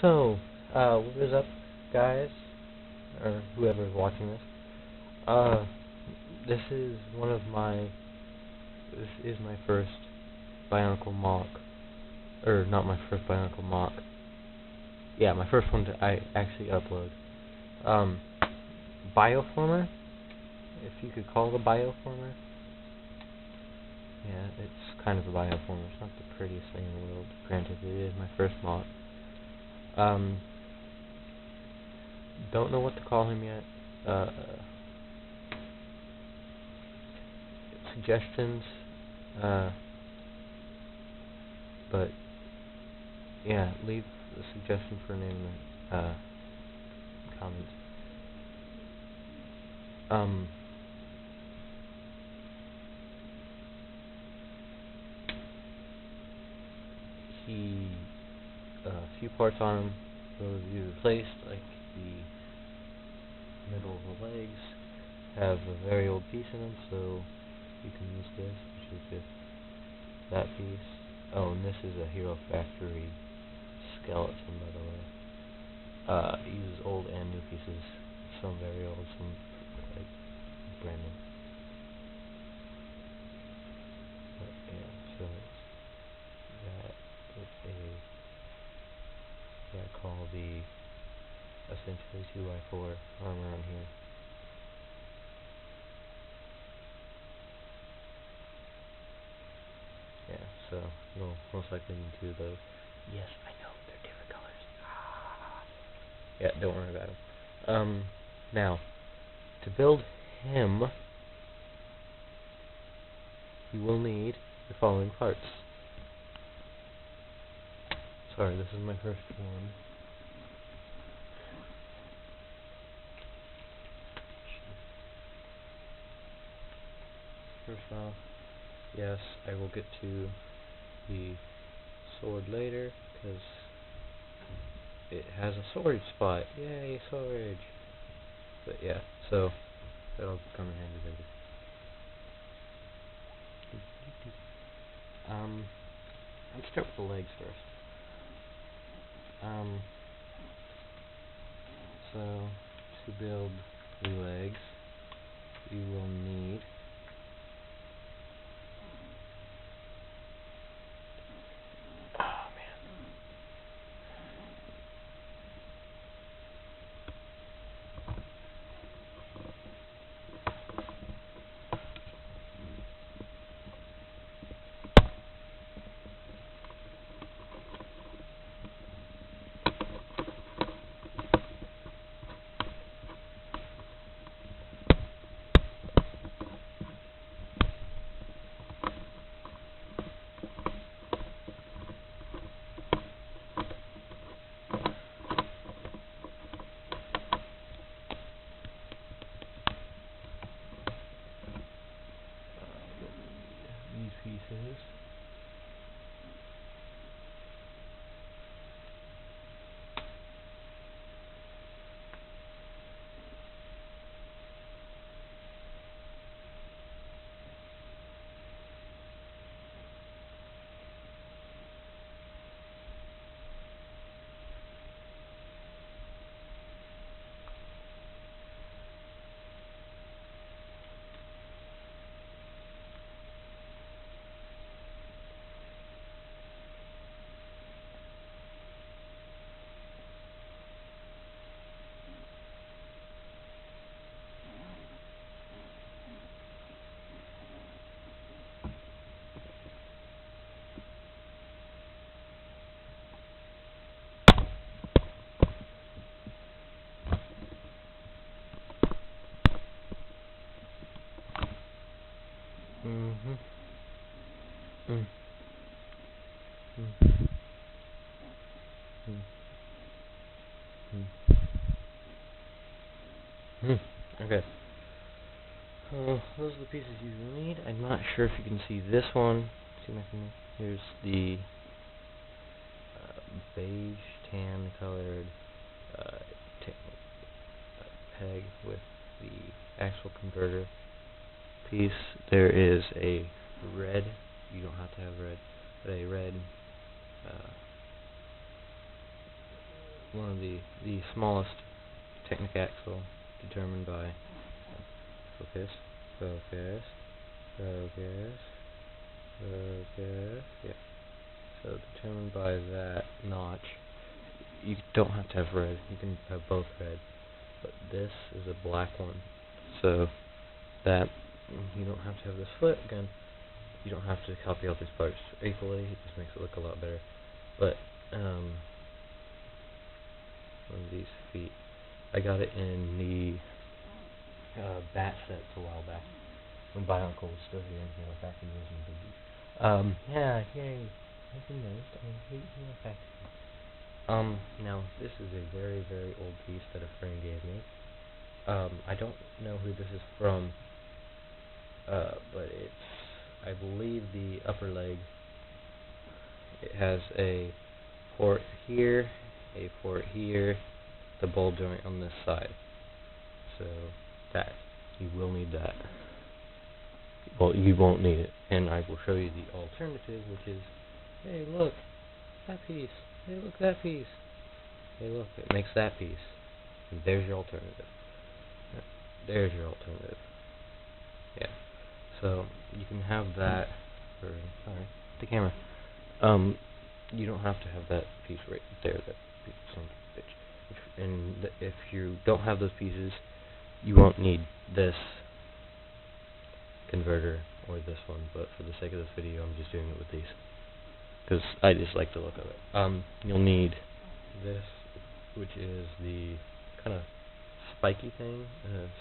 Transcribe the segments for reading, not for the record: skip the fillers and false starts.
So, what is up, guys, or whoever's watching this? Uh, this is this is my first Bionicle mock, or not my first Bionicle mock. Yeah, my first one I actually upload. Bioformer, if you could call it a bioformer. Yeah, it's kind of a bioformer. It's not the prettiest thing in the world. Granted, it is my first mock. Don't know what to call him yet. Suggestions, but yeah, leave a suggestion for a name in the comments. A few parts on him will be replaced, like the middle of the legs have a very old piece in them, so you can use this, which is just that piece. Oh, and this is a Hero Factory skeleton, by the way. It uses old and new pieces, some very old, some like brand new. But yeah, so that is what I call the essentially 2x4 armor on here. Yeah, so you'll most likely need two of those. Yes, I know, they're different colors. Yeah, don't worry about them. Now, to build him, you will need the following parts. Sorry, this is my first one. First off, yes, I will get to the sword later, because it has a storage spot. Yay, storage! But yeah, so that'll come in handy later. Let's start with the legs first. So to build the legs, you will need these pieces. Okay. Those are the pieces you need. I'm not sure if you can see this one. See my finger? Here's the beige tan colored peg with the actual converter piece. There is a red, you don't have to have red, but a red one of the smallest technical determined by focus, focus, focus, focus. Yeah. So determined by that notch. You don't have to have red. You can have both red, but this is a black one. So that you don't have to have this foot again. You don't have to copy all these parts equally. It just makes it look a lot better. But one of these feet, I got it in the bat sets a while back when my uncle was still here, back in those movies. Yeah, yay! I can notice. I hate back. Now this is a very, very old piece that a friend gave me. I don't know who this is from, but it's, I believe, the upper leg. It has a port here, a port here, the ball joint on this side. So that, you will need that. Well, you won't need it, and I will show you the alternative, which is, hey look, that piece. Hey look, that piece. Hey look, it makes that piece. And there's your alternative. There's your alternative. Yeah. So you can have that for, sorry, the camera. You don't have to have that piece right there, that piece, son of a bitch. And if you don't have those pieces, you won't need this converter or this one, but for the sake of this video, I'm just doing it with these, because I just like the look of it. You'll need this, which is the kind of spiky thing,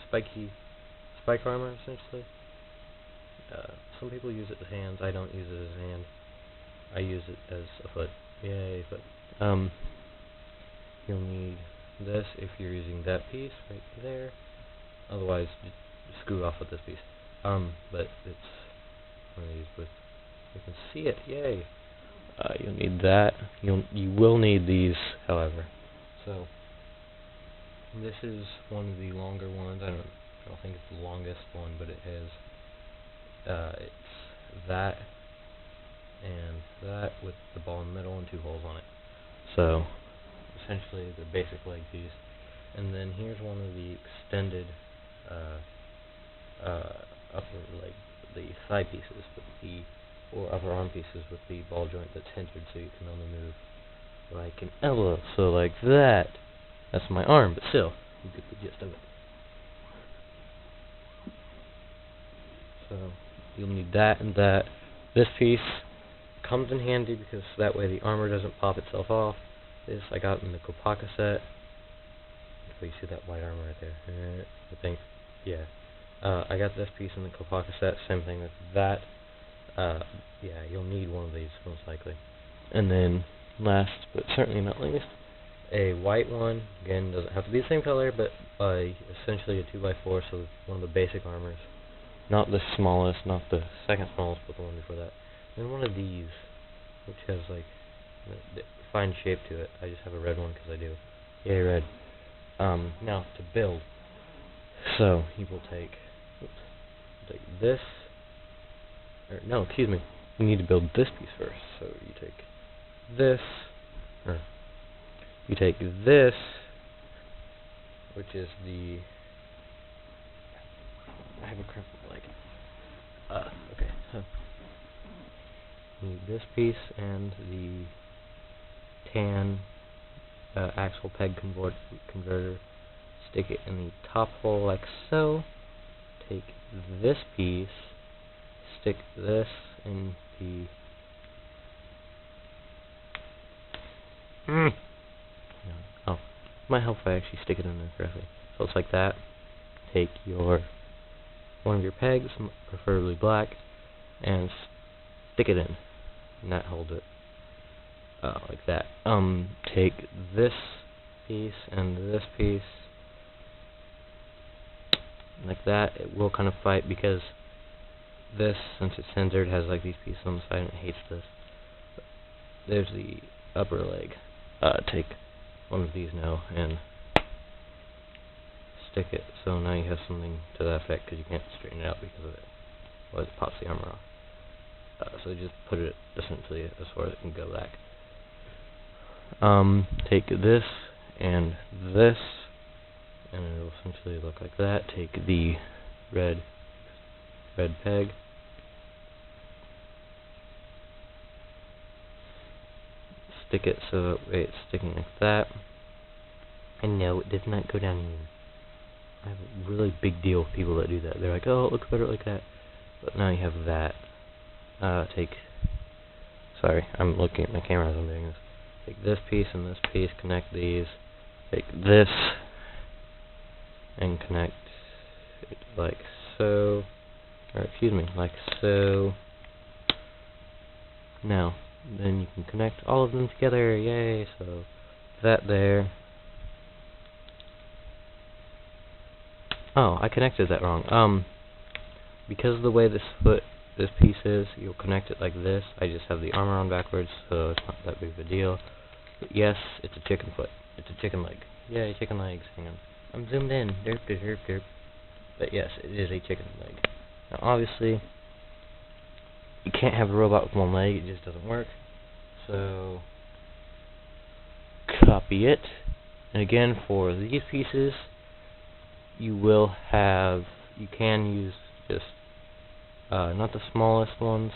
spike armor, essentially. Some people use it as hands. I don't use it as a hand. I use it as a foot. Yay, foot. You'll need this if you're using that piece right there. Otherwise, just screw off with this piece. But it's one of these with, you can see it. Yay. You'll need that. You will need these, however. So this is one of the longer ones. I don't think it's the longest one, but it has it's that and that with the ball in the middle and 2 holes on it. So essentially the basic leg piece. And then here's one of the extended upper leg, the thigh pieces with the, or upper arm pieces with the ball joint that's hindered, so you can only move like an elbow. So like that. That's my arm, but still, you get the gist of it. So you'll need that and that. This piece comes in handy because that way the armor doesn't pop itself off. This I got in the Kopaka set. You see that white armor right there? I think, yeah. I got this piece in the Kopaka set. Same thing with that. Yeah, you'll need one of these most likely. And then last, but certainly not least, a white one. Again, doesn't have to be the same color, but essentially a 2x4, so one of the basic armors. Not the smallest, not the second smallest, but the one before that. And one of these, which has like the fine shape to it. I just have a red one because I do. Yay, red. Now to build. So you will take this. Or no, excuse me. You need to build this piece first. So you take this. You take this, which is the, I have a cramp leg. Okay, so you need this piece and the tan axle peg converter. Stick it in the top hole like so. Take this piece, stick this in the oh, might help if I actually stick it in there correctly. So it's like that. Take one of your pegs, preferably black, and stick it in, and that holds it like that. Take this piece and this piece like that. It will kind of fight because this, since it's censored, has like these pieces on the side and it hates this. But there's the upper leg. Take one of these now and stick it, so now you have something to that effect because you can't straighten it out because of it. Otherwise it pops the armor off. So just put it essentially as far as it can go back. Take this and this, and it'll essentially look like that. Take the red peg, stick it so it's sticking like that, and no, it does not go down here. I have a really big deal with people that do that. They're like, oh, it looks better like that, but now you have that. Sorry, I'm looking at my camera as I'm doing this. Take this piece and this piece, connect these. Take this and connect it like so, or excuse me, like so. Now, then you can connect all of them together, yay! So, that there. Oh, I connected that wrong. Because of the way this piece is, you'll connect it like this. I just have the armor on backwards, so it's not that big of a deal. But yes, it's a chicken foot. It's a chicken leg. Yay, chicken legs. Hang on. I'm zoomed in. Derp, derp, derp, derp. But yes, it is a chicken leg. Now, obviously, you can't have a robot with one leg. It just doesn't work. So, copy it. And again, for these pieces, you can use just not the smallest ones,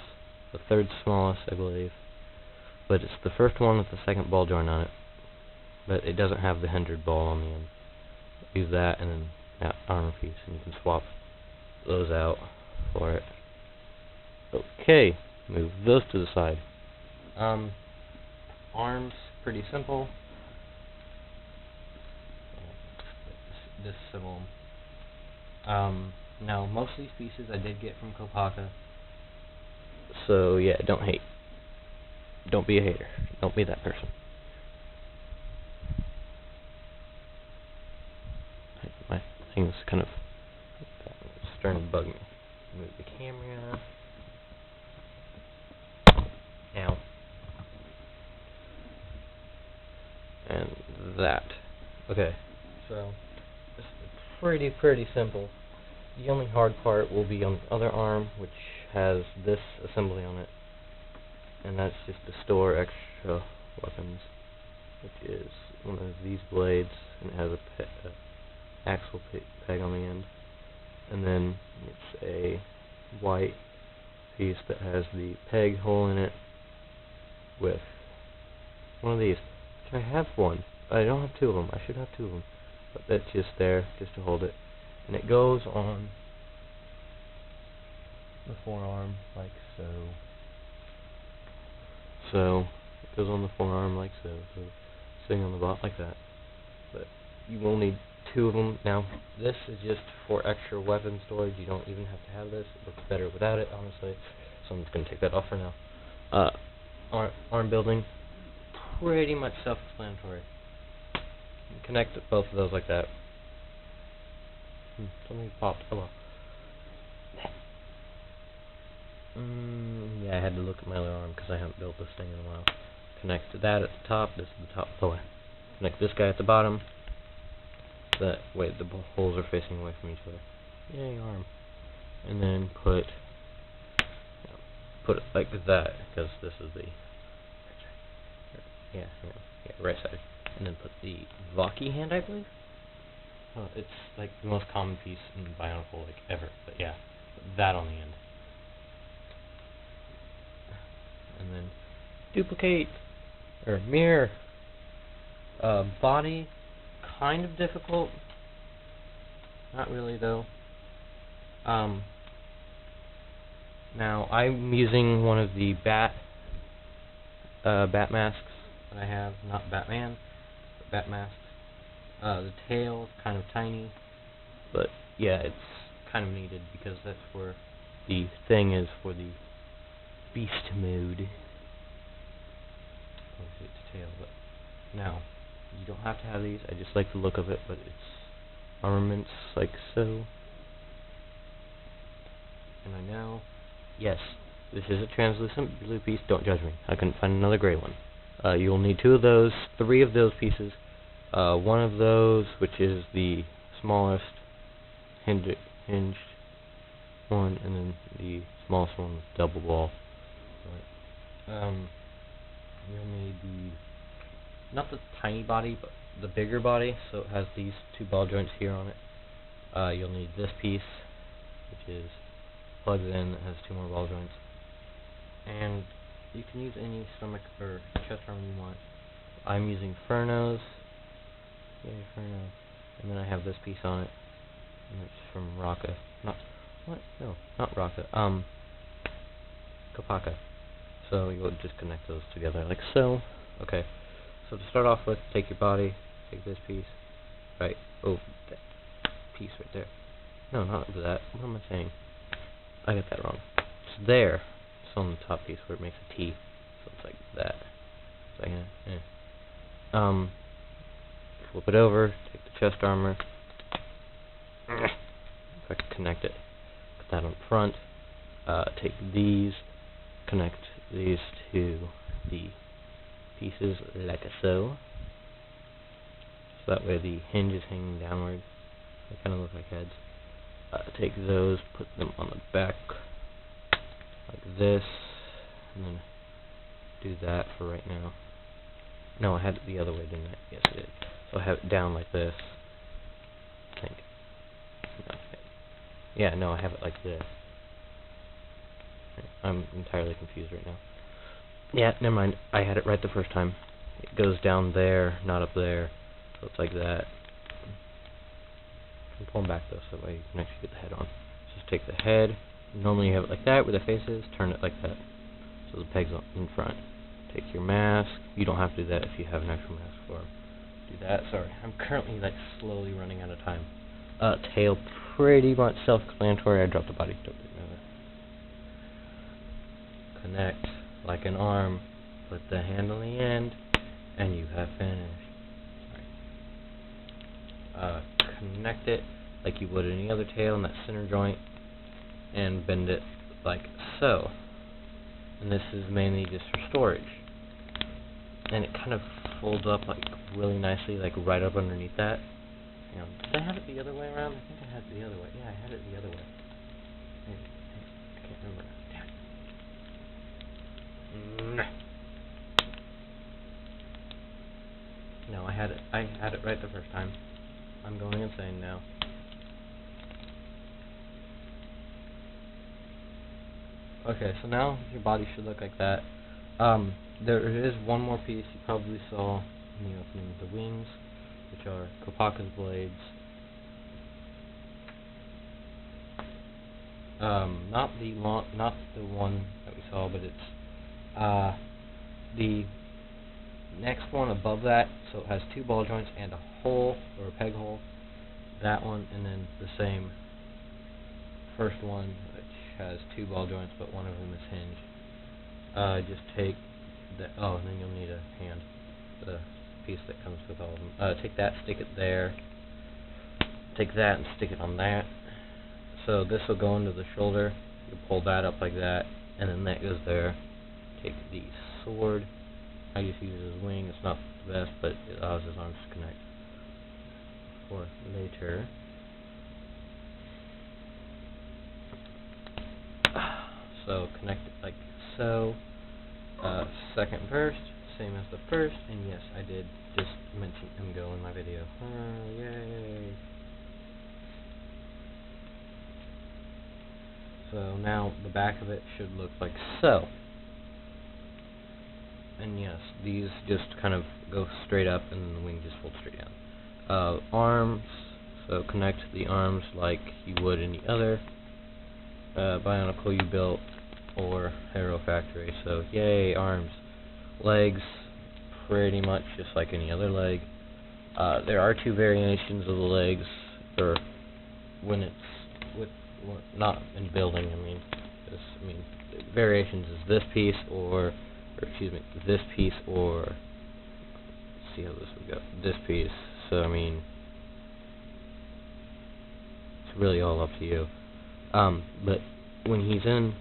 the third smallest, I believe, but it's the first one with the second ball joint on it, but it doesn't have the hindered ball on the end. Use that and then that armor piece, and you can swap those out for it. Okay, move those to the side. Arms, pretty simple. Disassemble them. Now, most of these pieces I did get from Kopaka. So, yeah, don't hate. Don't be a hater. Don't be that person. My thing's kind of starting to bug me. Move the camera. Ow. And that. Okay, so this is pretty simple. The only hard part will be on the other arm, which has this assembly on it, and that's just to store extra weapons, which is one of these blades, and it has a axle peg on the end, and then it's a white piece that has the peg hole in it with one of these, which I have one. I don't have two of them. I should have two of them, but that's just there, just to hold it. And it goes on the forearm like so. So, it goes on the forearm like so. So, sitting on the bot like that. But you will need two of them. Now, this is just for extra weapon storage. You don't even have to have this. It looks better without it, honestly. So I'm just going to take that off for now. Arm building, pretty much self-explanatory. Connect both of those like that. Something popped. Oh well. Yeah, I had to look at my other arm because I haven't built this thing in a while. Connect that at the top. This is the top. Oh, connect this guy at the bottom. That way the holes are facing away from each other. Yay, arm. And then put it like that, because this is the right side. And then put the Vaki hand, I believe. Oh, it's like the most common piece in Bionicle like ever. But yeah, put that on the end. And then duplicate or mirror. Body, kind of difficult. Not really though. Now I'm using one of the bat masks that I have, not Batman, but bat masks. The tail is kind of tiny, but yeah, it's kind of needed because that's where the thing is for the beast mode. Obviously it's tail, but now you don't have to have these. I just like the look of it, but it's armaments like so. And I know, yes, this is a translucent blue piece. Don't judge me. I couldn't find another gray one. You'll need two of those, three of those pieces. One of those, which is the smallest hinged one, and then the smallest one with double ball. Right. You'll need not the tiny body, but the bigger body, so it has these two ball joints here on it. You'll need this piece, which is plugs in, it has two more ball joints. And you can use any stomach or chest armor you want. I'm using Furnos. Yay, Furno. And then I have this piece on it. And it's from Raka. What? No, not Raka. Kopaka. So you'll just connect those together like so. Okay. So to start off with, take your body, take this piece. Right. Oh, that piece right there. No, not that. What am I saying? I got that wrong. It's there. It's on the top piece where it makes a T. So it's like that. It's like, flip it over, take the chest armor. If I can connect it. Put that on front. Take these, connect these to the pieces like so. So that way the hinge is hanging downward. They kind of look like heads. Take those, put them on the back like this, and then do that for right now. No, I had it the other way, didn't I? Yes, I did. So I have it down like this. I think. No, yeah, no, I have it like this. I'm entirely confused right now. Yeah, never mind. I had it right the first time. It goes down there, not up there. So it's like that. I'm pulling back though, so that way you can actually get the head on. Just take the head. Normally you have it like that, where the face is. Turn it like that. So the peg's in front. Take your mask. You don't have to do that if you have an actual mask for it. Do that. Sorry, I'm currently like slowly running out of time. Tail pretty much self-explanatory. I dropped the body. Don't remember. Connect like an arm. Put the hand on the end, and you have finished. Sorry. Connect it like you would any other tail in that center joint, and bend it like so. And this is mainly just for storage. And it kind of folds up like really nicely, like right up underneath that. Hang on. Did I have it the other way around? I think I had it the other way. Yeah, I had it the other way. I can't remember. Damn it. No, I had it right the first time. I'm going insane now. Okay, so now your body should look like that. There is one more piece you probably saw in the opening, the wings, which are Kopaka's blades. Not the one that we saw, but it's the next one above that. So it has two ball joints and a hole or a peg hole. That one, and then the same first one, which has two ball joints, but one of them is hinged. Just take that. Oh, and then you'll need a hand, the piece that comes with all of them. Take that, stick it there. Take that and stick it on that. So this will go into the shoulder. You pull that up like that, and then that goes there. Take the sword. I just use it as a wing. It's not the best, but it allows his arms to connect for later. So connect it like so. Second verse, same as the first, and yes, I did just mention Go in my video. Yay! So now the back of it should look like so. And yes, these just kind of go straight up, and then the wing just folds straight down. Arms, so connect the arms like you would any other Bionicle you built or Hero Factory. So yay, arms. Legs, pretty much just like any other leg. There are two variations of the legs, or when it's not in building. Variations is this piece or excuse me, this piece or let's see how this would go. This piece. So it's really all up to you. But when he's in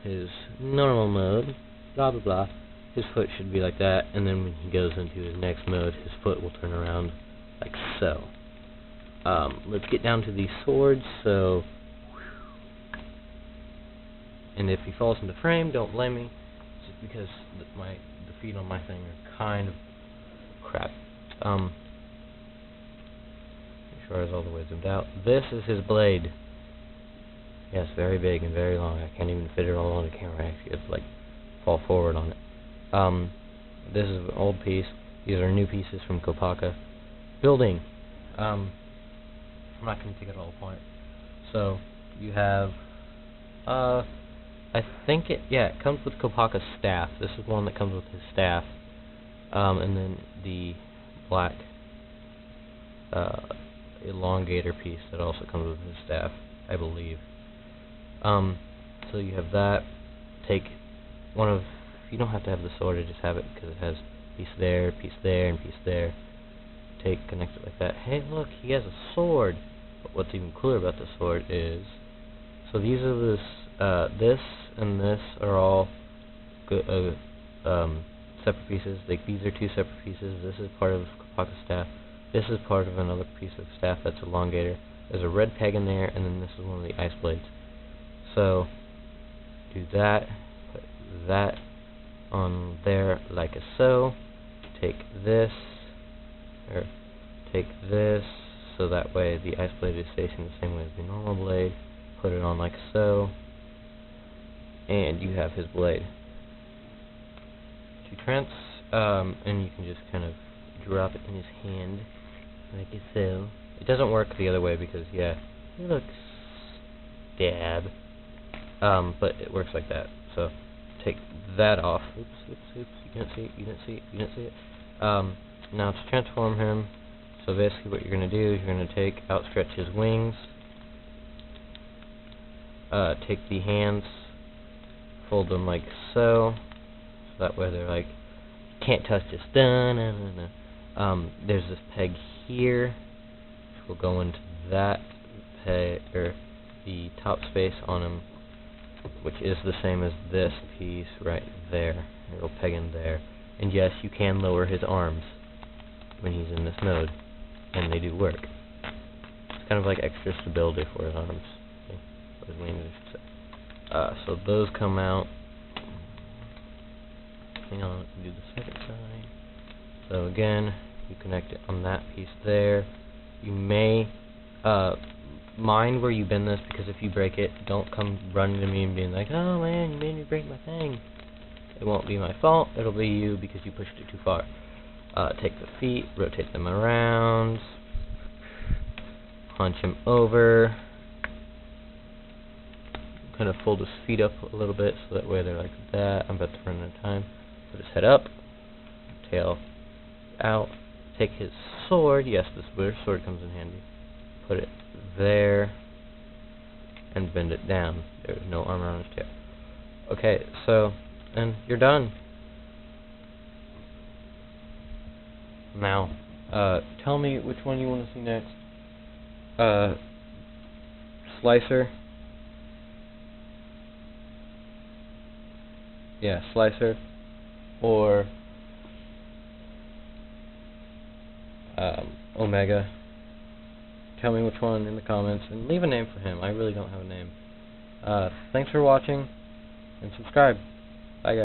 his normal mode, blah blah blah, his foot should be like that, and then when he goes into his next mode, his foot will turn around like so. Let's get down to these swords. So, and if he falls into frame, don't blame me. It's just because the feet on my thing are kind of crap. Make sure I was all the way zoomed out. This is his blade. Yes, very big and very long. I can't even fit it all on the camera. I actually have to, like, fall forward on it. This is an old piece. These are new pieces from Kopaka. Building. I'm not going to take it all apart. So, you have, I think it comes with Kopaka's staff. This is one that comes with his staff. And then the black, elongator piece that also comes with his staff, I believe. So you have that. Take one of, you don't have to have the sword, I just have it because it has piece there, and piece there. Connect it like that. Hey, look, he has a sword. But what's even cooler about the sword is, so these are this and this are all separate pieces. Like, these are two separate pieces. This is part of Kopaka's staff. This is part of another piece of staff that's elongator. There's a red peg in there, and then this is one of the ice blades. So, do that, put that on there like so. Take this, so that way the ice blade is facing the same way as the normal blade. Put it on like so, and you have his blade. And you can just kind of drop it in his hand, like so. It doesn't work the other way because, yeah, it looks dab. But it works like that. So, take that off. Oops, you didn't see it. Now to transform him, so basically what you're going to do is you're going to outstretch his wings, take the hands, fold them like so that way they're like, can't touch this, there's this peg here, which will go into that peg, or the top space on him, which is the same as this piece right there. It'll peg in there. And yes, you can lower his arms when he's in this mode, and they do work. It's kind of like extra stability for his arms. Okay. For his wings, I should say. So those come out. Hang on, let me do the second side. So again, you connect it on that piece there. You may mind where you bend this, because if you break it, don't come running to me and being like, oh man, you made me break my thing. It won't be my fault, it'll be you because you pushed it too far. Take the feet, rotate them around, hunch him over, kind of fold his feet up a little bit so that way they're like that. I'm about to run out of time. Put his head up, tail out, take his sword, yes, this sword comes in handy, put it there, and bend it down. There's no armor on his tail. Okay, so, and you're done. Now, tell me which one you want to see next. Slicer. Yeah, Slicer. Or Omega. Tell me which one in the comments, and leave a name for him. I really don't have a name. Thanks for watching, and subscribe.